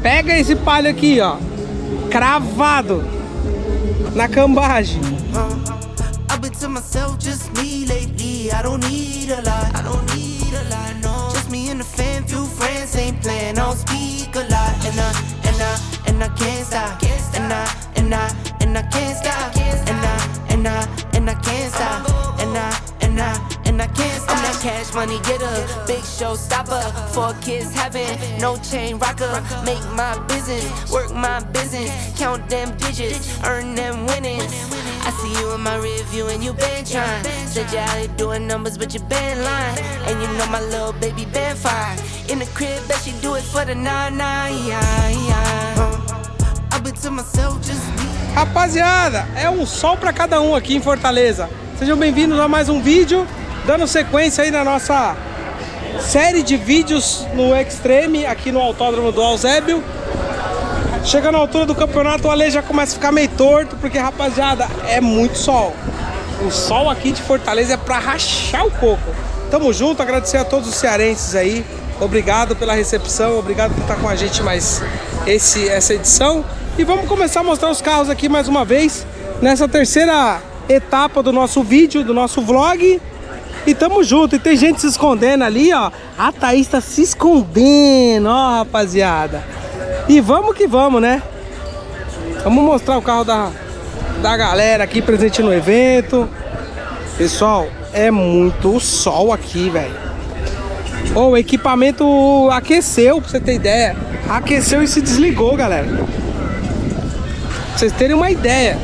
Pega esse palho aqui, ó, cravado na cambagem. I've been to myself, just me lately. I don't need a lot. I don't need a lot, no. Just me and the fam, few friends ain't playing. I don't speak a lot, and I can't stop. And I can't stop. And I can't stop. And I can't stop. I'm that cash money getter, big show stopper. 4 kids having no chain rocker. Make my business, work my business, count them digits, earn them winnings. I see you in my review and you been trying. Said you out here doing numbers, but you been lying. And you know my little baby been fine. In the crib, bet she do it for the 9-9. I've been to myself, just me. Rapaziada, é um sol pra cada um aqui em Fortaleza. Sejam bem-vindos a mais um vídeo, dando sequência aí na nossa série de vídeos no Extreme, aqui no autódromo do Eusébio. Chegando à altura do campeonato, o Ale já começa a ficar meio torto, porque, rapaziada, é muito sol. O sol aqui de Fortaleza é pra rachar o coco. Tamo junto, agradecer a todos os cearenses aí. Obrigado pela recepção, obrigado por estar com a gente mais essa edição. E vamos começar a mostrar os carros aqui mais uma vez, nessa terceira etapa do nosso vídeo, do nosso vlog. E tamo junto, e tem gente se escondendo ali, ó. A Thaís tá se escondendo, ó, rapaziada. E vamos que vamos, né? Vamos mostrar o carro da galera aqui presente no evento. Pessoal, é muito sol aqui, velho. O equipamento aqueceu, pra você ter ideia. Aqueceu e se desligou, galera. Pra vocês terem uma ideia,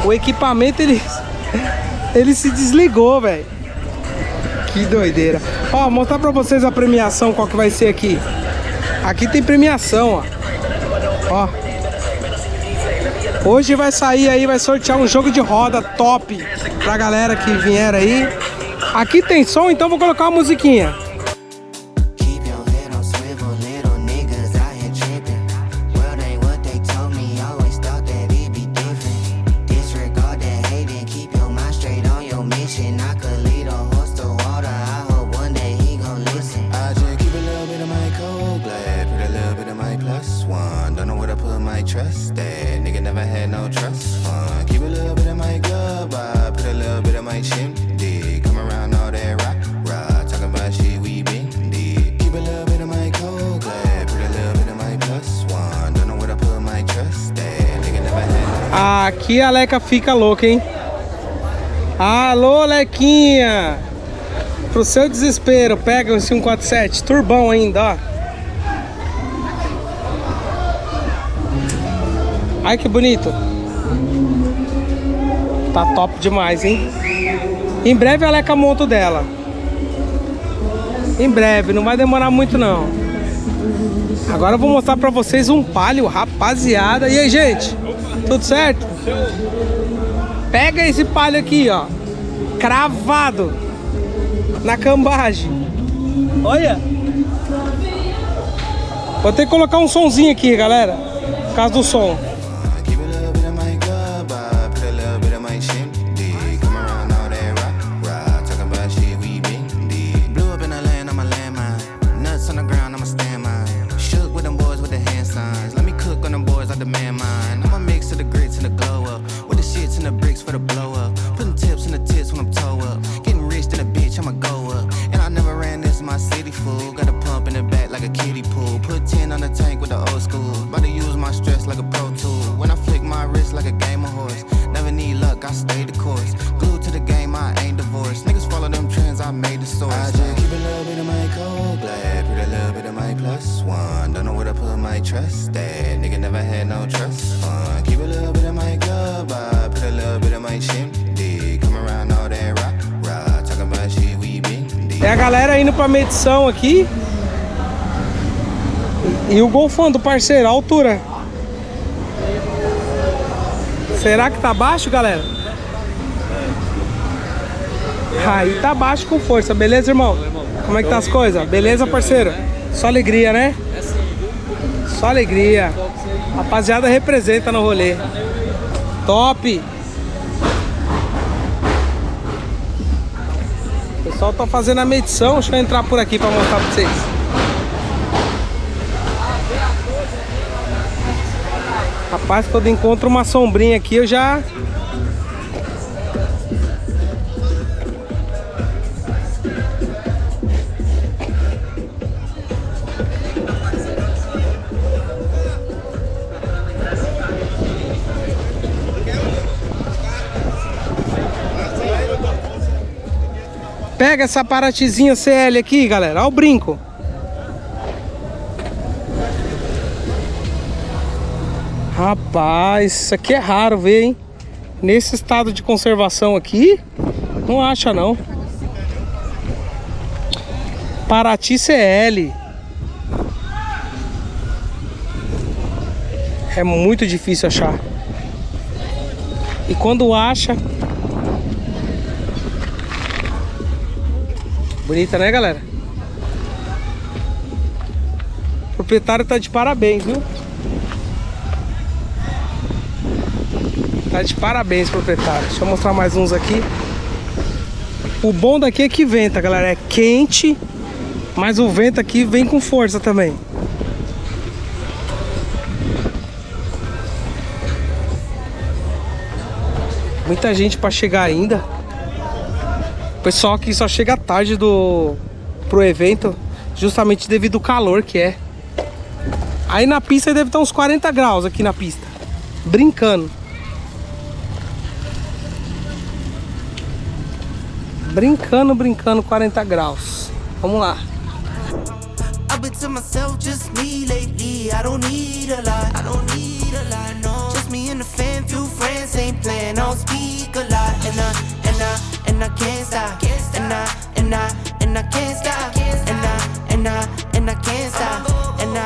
o equipamento ele se desligou, velho. Que doideira. Ó, mostrar pra vocês a premiação, qual que vai ser aqui. Aqui tem premiação, ó. Hoje vai sair aí, vai sortear um jogo de roda top pra galera que vier aí. Aqui tem som, então vou colocar uma musiquinha. Aqui a Leca fica louca, hein? Alô, Lequinha! Pro seu desespero, pega esse 147, turbão ainda, ó. Ai, que bonito. Tá top demais, hein? Em breve a Leca monta dela. Em breve, não vai demorar muito não. Agora eu vou mostrar pra vocês um Palio, rapaziada. E aí, gente? Tudo certo? Pega esse Palio aqui, ó, cravado na cambagem. Olha. Vou ter que colocar um sonzinho aqui, galera, por causa do som. É a galera indo pra medição aqui. E o golfão do parceiro, a altura. Será que tá baixo, galera? Aí tá baixo com força, beleza, irmão? Como é que tá as coisas? Beleza, parceiro? Só alegria, né? Só alegria. Rapaziada representa no rolê. Top! O pessoal tá fazendo a medição. Deixa eu entrar por aqui pra mostrar pra vocês. Rapaz, quando encontro uma sombrinha aqui, eu já... Pega essa Paratyzinha CL aqui, galera. Olha o brinco. Rapaz, isso aqui é raro ver, hein? Nesse estado de conservação aqui, não acha não. Paraty CL. É muito difícil achar. E quando acha... Bonita, né, galera? O proprietário tá de parabéns, viu? Tá de parabéns, proprietário. Deixa eu mostrar mais uns aqui. O bom daqui é que venta, galera. É quente, mas o vento aqui vem com força também. Muita gente pra chegar ainda. O pessoal aqui só chega tarde pro evento, justamente devido ao calor que é. Aí na pista deve estar uns 40 graus aqui na pista. Brincando. Brincando, 40 graus. Vamos lá. I've been to myself, just me lately. I don't need a lot, no. Just me and the fam, few friends ain't playing, I don't speak a lot. And I can't stop, and I can't stop, and I can't stop, and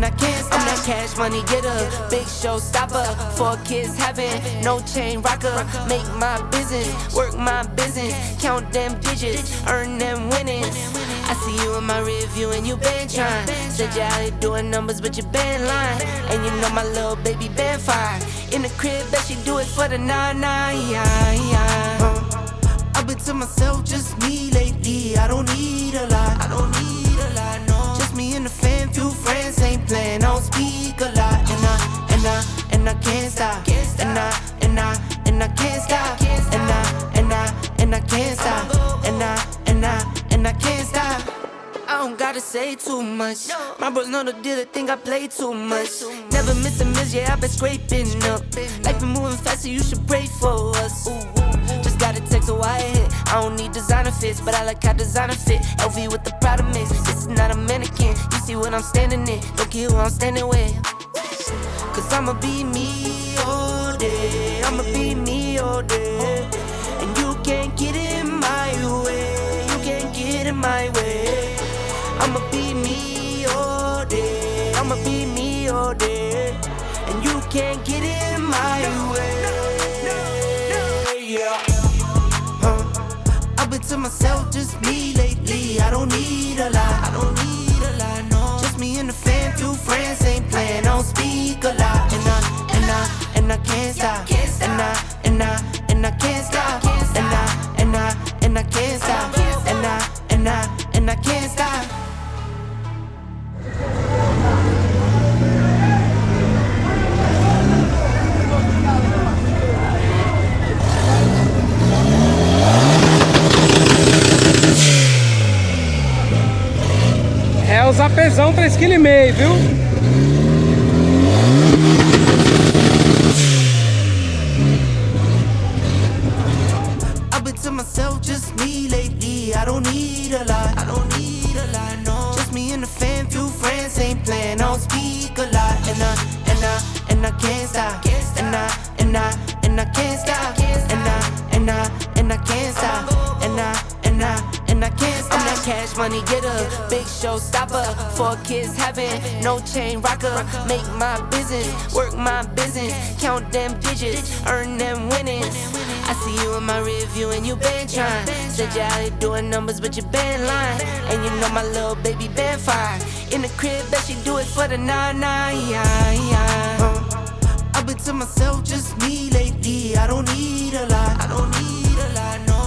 I can't stop. I'm that cash money getter, big show stopper. 4 kids having no chain rocker. Make my business, work my business, count them digits, earn them winnings. I see you in my review and you been trying. Said you out here doing numbers but you been lying. And you know my little baby been fine. In the crib bet she do it for the 9-9. I've been to myself, just me lately. I don't need a lot, no. Just me and the fam, few friends ain't playing, I don't speak a lot. And I can't stop, and I can't stop, and I can't stop, and I can't stop. I don't gotta say too much. My bros know the deal, they think I play too much. Never miss a miss, yeah, I've been scraping up. Life been moving fast, so you should pray for us. Just got a text, so I hit. I don't need designer fits, but I like how designer fit. LV with the Prada mix, this is not a mannequin. You see what I'm standing in, don't care who I'm standing with. Cause I'ma be me all day, I'ma be me all day. And you can't get in my way, you can't get in my way. I'ma be me all day, I'ma be me all day. And you can't get in my way. Yeah. I've been to myself, just me lately. I don't need a lot, no. Just me and the fam, few friends ain't playing, I don't speak a lot. And I can't stop, and I can't stop, and I can't stop, and I can't stop. É o zapezão 3,5 kg, viu? I've been to myself, just me lately. I don't need a lot, no. Just me and the fam, few friends ain't playing, I don't speak a lot. And I can't stop, and I can't stop, and I can't stop, and I can't stop. I'm that cash money getter, big show stopper. 4 kids having no chain rocker. Make my business, work my business, count them digits, earn them winnings. I see you in my review and you been trying. Said you out here doing numbers but you been lying. And you know my little baby been fine. In the crib bet she do it for the 9-9. I've been to myself, just me lately. I don't need a lot, no.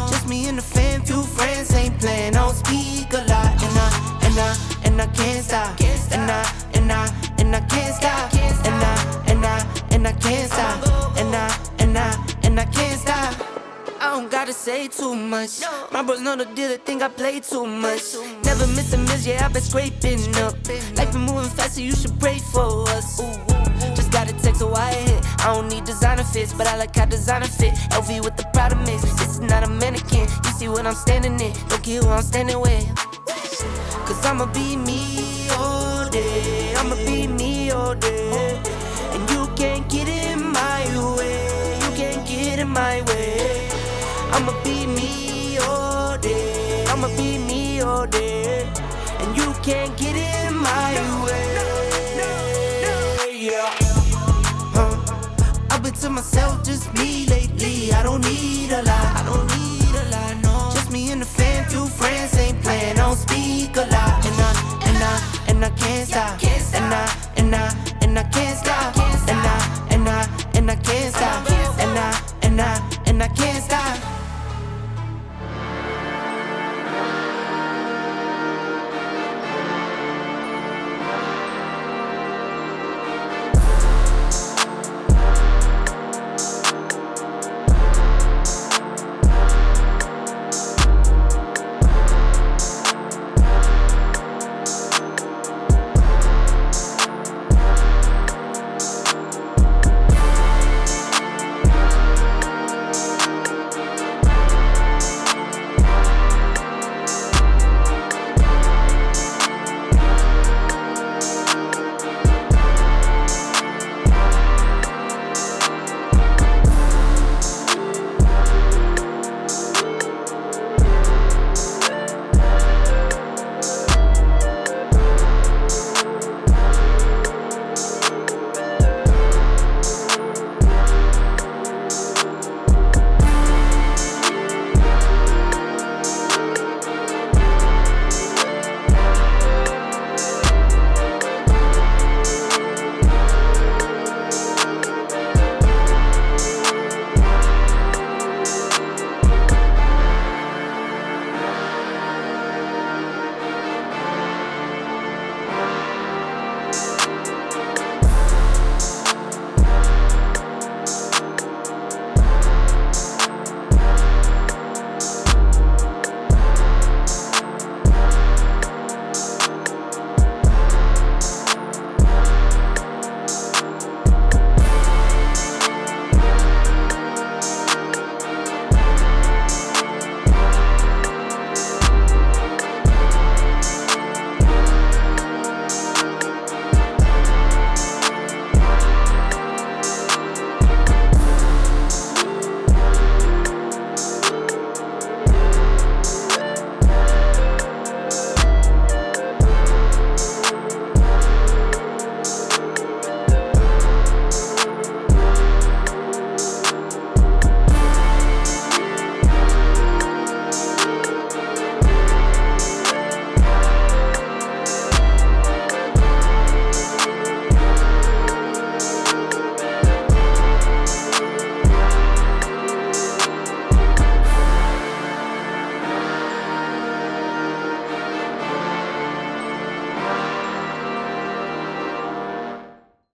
Just me and the fam, few friends ain't playing, I don't speak a lot. And I can't stop, and I can't stop, and I and I can't stop. And I can't stop. I don't gotta say too much. My bros know the deal, they think I play too much. Never miss a miss, yeah, I've been scraping up. Life been moving fast, so you should pray for us. Just got a text, so I hit. I don't need designer fits, but I like how designer fit. LV with the Prada mix, this is not a mannequin. You see what I'm standing in, don't care who I'm standing with. Cause I'ma be me all day, I'ma be me all day. And you can't get in my way, you can't get in my way. I'ma be me all day, I'ma be me all day. And you can't get in my way. Yeah. I've been to myself, just me lately. I don't need a lot, I don't need a lot, no. Just me and the fam, few friends ain't playing, I don't speak a lot. And I can't stop. And I can't stop. And I can't stop. And I can't